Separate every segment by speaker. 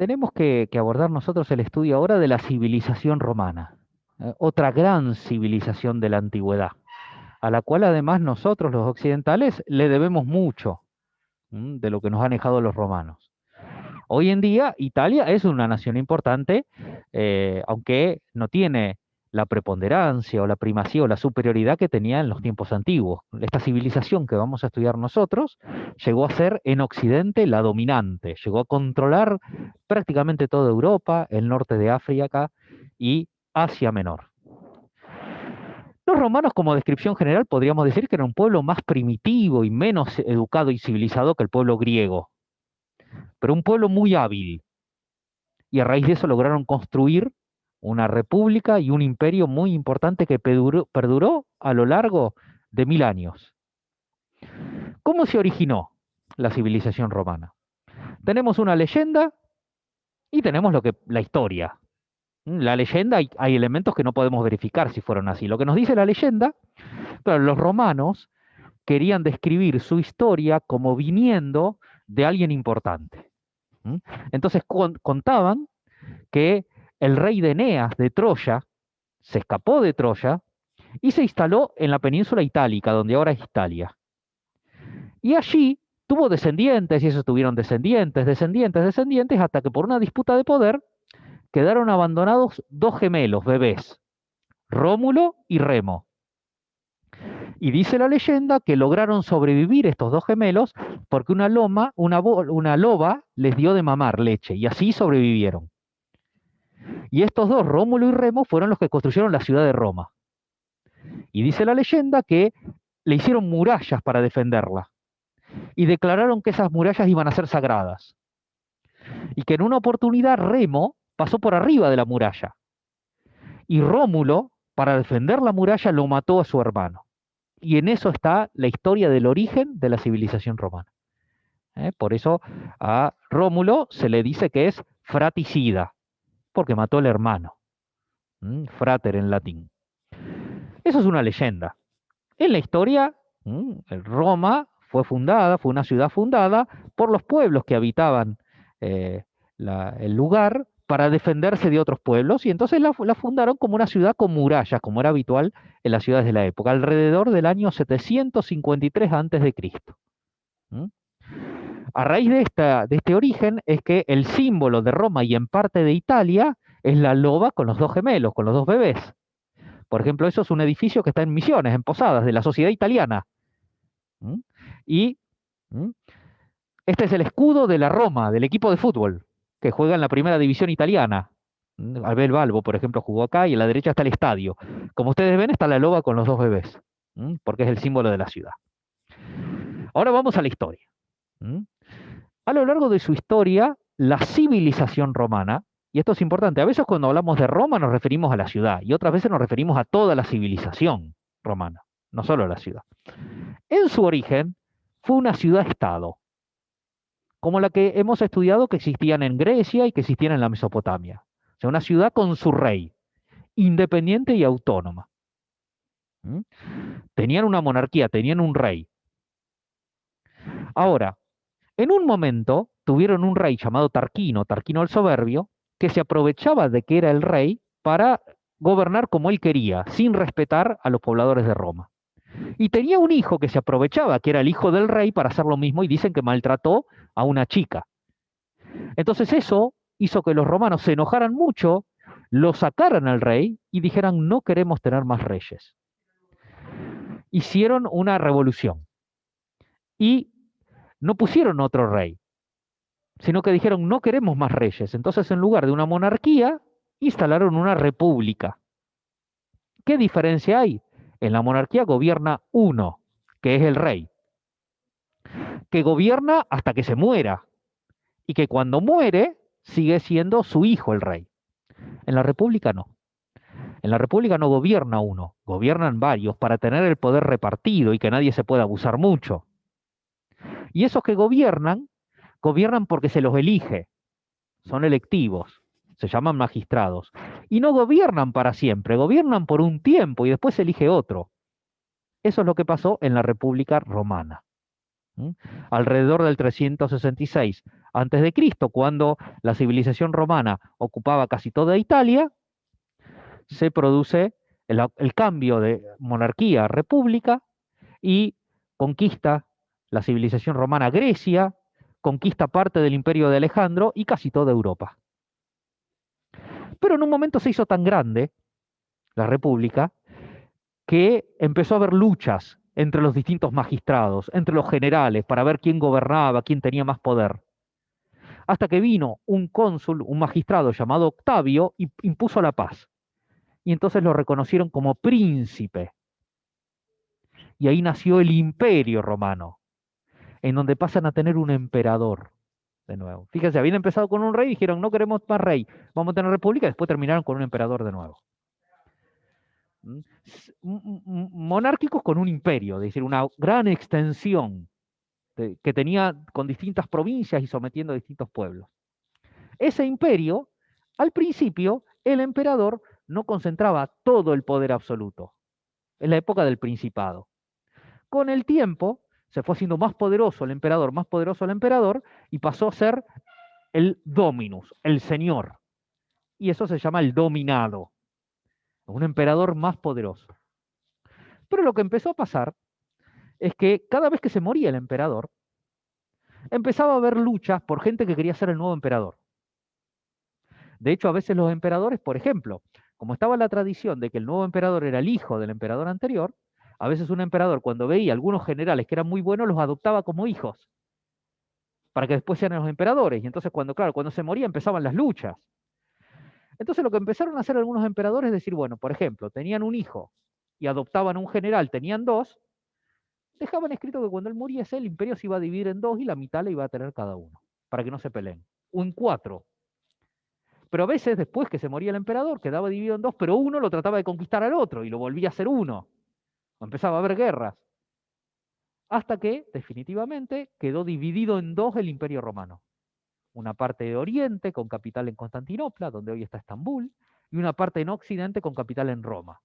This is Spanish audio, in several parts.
Speaker 1: tenemos que abordar nosotros el estudio ahora de la civilización romana, otra gran civilización de la antigüedad, a la cual además nosotros los occidentales le debemos mucho, de lo que nos han dejado los romanos. Hoy en día Italia es una nación importante, aunque no tiene la preponderancia o la primacía o la superioridad que tenía en los tiempos antiguos. Esta civilización que vamos a estudiar nosotros llegó a ser en Occidente la dominante, llegó a controlar prácticamente toda Europa, el norte de África y Asia Menor. Los romanos, como descripción general, podríamos decir que era un pueblo más primitivo y menos educado y civilizado que el pueblo griego, pero un pueblo muy hábil, y a raíz de eso lograron construir una república y un imperio muy importante que perduró a lo largo de 1000 años. ¿Cómo se originó la civilización romana? Tenemos una leyenda y tenemos la historia. La leyenda hay elementos que no podemos verificar si fueron así. Lo que nos dice la leyenda, claro, los romanos querían describir su historia como viniendo de alguien importante. Entonces contaban que el rey de Eneas de Troya se escapó de Troya y se instaló en la península itálica, donde ahora es Italia. Y allí tuvo descendientes, y esos tuvieron descendientes, descendientes, descendientes, hasta que por una disputa de poder quedaron abandonados dos gemelos, bebés, Rómulo y Remo. Y dice la leyenda que lograron sobrevivir estos dos gemelos porque una loba les dio de mamar leche, y así sobrevivieron. Y estos dos, Rómulo y Remo, fueron los que construyeron la ciudad de Roma. Y dice la leyenda que le hicieron murallas para defenderla. Y declararon que esas murallas iban a ser sagradas. Y que en una oportunidad Remo pasó por arriba de la muralla. Y Rómulo, para defender la muralla, lo mató a su hermano. Y en eso está la historia del origen de la civilización romana. Por eso a Rómulo se le dice que es fraticida, porque mató al hermano. Frater en latín. Eso es una leyenda. En la historia, Roma fue una ciudad fundada por los pueblos que habitaban el lugar para defenderse de otros pueblos, y entonces la fundaron como una ciudad con murallas, como era habitual en las ciudades de la época, alrededor del año 753 a.C. A raíz de este origen es que el símbolo de Roma y en parte de Italia es la loba con los dos gemelos, con los dos bebés. Por ejemplo, eso es un edificio que está en Misiones, en Posadas, de la Sociedad Italiana. ¿Mm? Y ¿mm? este es el escudo de la Roma, del equipo de fútbol, que juega en la primera división italiana. Abel Balbo, por ejemplo, jugó acá y a la derecha está el estadio. Como ustedes ven, está la loba con los dos bebés, porque es el símbolo de la ciudad. Ahora vamos a la historia. A lo largo de su historia, la civilización romana, y esto es importante, a veces cuando hablamos de Roma nos referimos a la ciudad y otras veces nos referimos a toda la civilización romana, no solo a la ciudad. En su origen fue una ciudad-estado, como la que hemos estudiado que existían en Grecia y que existían en la Mesopotamia. O sea, una ciudad con su rey, independiente y autónoma. Tenían una monarquía, tenían un rey. Ahora, en un momento tuvieron un rey llamado Tarquino, Tarquino el Soberbio, que se aprovechaba de que era el rey para gobernar como él quería, sin respetar a los pobladores de Roma. Y tenía un hijo que se aprovechaba, que era el hijo del rey, para hacer lo mismo, y dicen que maltrató a una chica. Entonces eso hizo que los romanos se enojaran mucho, lo sacaran al rey y dijeran: no queremos tener más reyes. Hicieron una revolución y no pusieron otro rey, sino que dijeron: no queremos más reyes. Entonces, en lugar de una monarquía, instalaron una república. ¿Qué diferencia hay? En la monarquía gobierna uno, que es el rey, que gobierna hasta que se muera, y que cuando muere sigue siendo su hijo el rey. En la república no. En la república no gobierna uno, gobiernan varios para tener el poder repartido y que nadie se pueda abusar mucho. Y esos que gobiernan porque se los elige, son electivos, se llaman magistrados. Y no gobiernan para siempre, gobiernan por un tiempo y después se elige otro. Eso es lo que pasó en la República Romana. Alrededor del 366 antes de Cristo, cuando la civilización romana ocupaba casi toda Italia, se produce el cambio de monarquía a república y conquista la civilización romana Grecia, conquista parte del imperio de Alejandro y casi toda Europa. Pero en un momento se hizo tan grande la república que empezó a haber luchas entre los distintos magistrados, entre los generales, para ver quién gobernaba, quién tenía más poder. Hasta que vino un cónsul, un magistrado llamado Octavio, y impuso la paz. Y entonces lo reconocieron como príncipe. Y ahí nació el imperio romano, en donde pasan a tener un emperador de nuevo. Fíjense, habían empezado con un rey y dijeron, no queremos más rey, vamos a tener república, y después terminaron con un emperador de nuevo. Monárquicos con un imperio, es decir, una gran extensión que tenía con distintas provincias y sometiendo a distintos pueblos. Ese imperio, al principio, el emperador no concentraba todo el poder absoluto, en la época del Principado. Con el tiempo, se fue haciendo más poderoso el emperador, más poderoso el emperador, y pasó a ser el dominus, el señor. Y eso se llama el dominado, un emperador más poderoso. Pero lo que empezó a pasar es que cada vez que se moría el emperador, empezaba a haber luchas por gente que quería ser el nuevo emperador. De hecho, a veces los emperadores, por ejemplo, como estaba la tradición de que el nuevo emperador era el hijo del emperador anterior, a veces un emperador cuando veía algunos generales que eran muy buenos los adoptaba como hijos para que después sean los emperadores. Y entonces cuando se moría empezaban las luchas. Entonces lo que empezaron a hacer algunos emperadores es decir, bueno, por ejemplo, tenían un hijo y adoptaban a un general, tenían dos, dejaban escrito que cuando él muriese el imperio se iba a dividir en dos y la mitad la iba a tener cada uno, para que no se peleen. O en cuatro. Pero a veces después que se moría el emperador quedaba dividido en dos, pero uno lo trataba de conquistar al otro y lo volvía a hacer uno. O empezaba a haber guerras. Hasta que definitivamente quedó dividido en dos el imperio romano. Una parte de Oriente con capital en Constantinopla, donde hoy está Estambul, y una parte en Occidente con capital en Roma.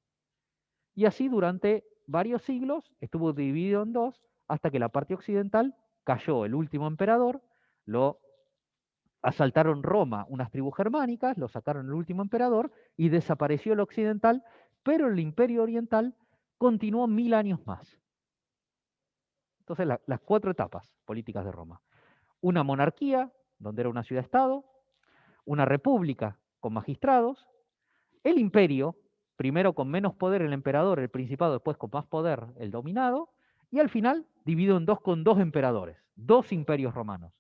Speaker 1: Y así durante varios siglos estuvo dividido en dos hasta que la parte occidental cayó el último emperador, lo asaltaron Roma unas tribus germánicas, lo sacaron el último emperador y desapareció el occidental, pero el imperio oriental continuó 1000 años más. Entonces las cuatro etapas políticas de Roma. Una monarquía, donde era una ciudad-estado, una república con magistrados, el imperio, primero con menos poder el emperador, el principado, después con más poder el dominado, y al final dividido en dos con dos emperadores, dos imperios romanos,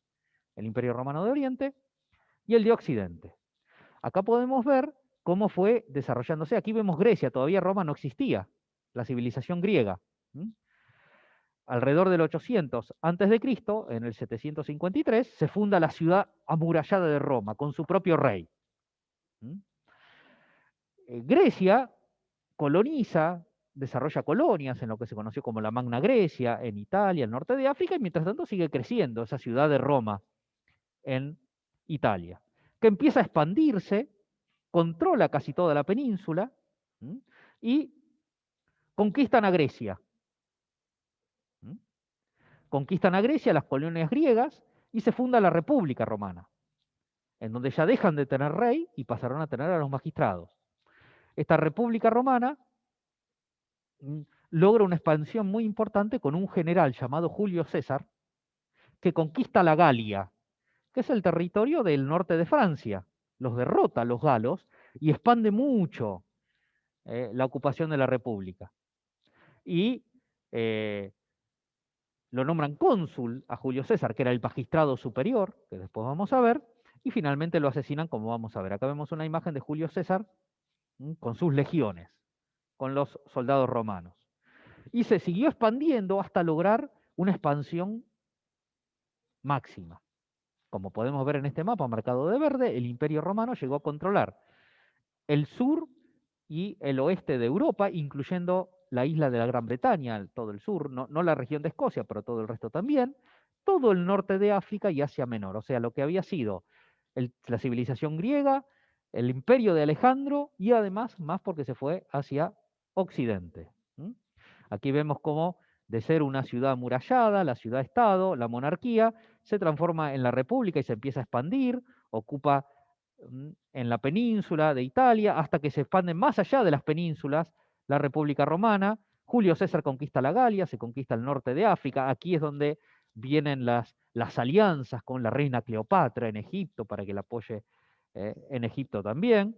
Speaker 1: el imperio romano de Oriente y el de Occidente. Acá podemos ver cómo fue desarrollándose. Aquí vemos Grecia, todavía Roma no existía, la civilización griega. Alrededor del 800 a.C., en el 753, se funda la ciudad amurallada de Roma, con su propio rey. Grecia coloniza, desarrolla colonias en lo que se conoció como la Magna Grecia, en Italia, el norte de África, y mientras tanto sigue creciendo esa ciudad de Roma en Italia, que empieza a expandirse, controla casi toda la península y conquistan a Grecia. Conquistan a Grecia, las colonias griegas, y se funda la República Romana, en donde ya dejan de tener rey y pasaron a tener a los magistrados. Esta República Romana logra una expansión muy importante con un general llamado Julio César, que conquista la Galia, que es el territorio del norte de Francia. Los derrota a los galos y expande mucho la ocupación de la República. Y lo nombran cónsul a Julio César, que era el magistrado superior, que después vamos a ver, y finalmente lo asesinan, como vamos a ver. Acá vemos una imagen de Julio César con sus legiones, con los soldados romanos. Y se siguió expandiendo hasta lograr una expansión máxima. Como podemos ver en este mapa marcado de verde, el Imperio Romano llegó a controlar el sur y el oeste de Europa, incluyendo la isla de la Gran Bretaña, todo el sur, no la región de Escocia, pero todo el resto también, todo el norte de África y Asia Menor, o sea, lo que había sido la civilización griega, el imperio de Alejandro y además más porque se fue hacia Occidente. Aquí vemos cómo de ser una ciudad amurallada, la ciudad-estado, la monarquía, se transforma en la República y se empieza a expandir, ocupa en la península de Italia, hasta que se expande más allá de las penínsulas la República Romana. Julio César conquista la Galia, se conquista el norte de África, aquí es donde vienen las alianzas con la reina Cleopatra en Egipto para que la apoye en Egipto también.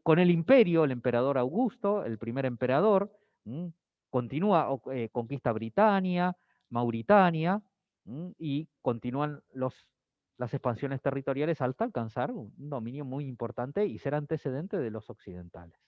Speaker 1: Con el imperio, el emperador Augusto, el primer emperador, continúa, conquista Britania, Mauritania, y continúan las expansiones territoriales hasta alcanzar un dominio muy importante y ser antecedente de los occidentales.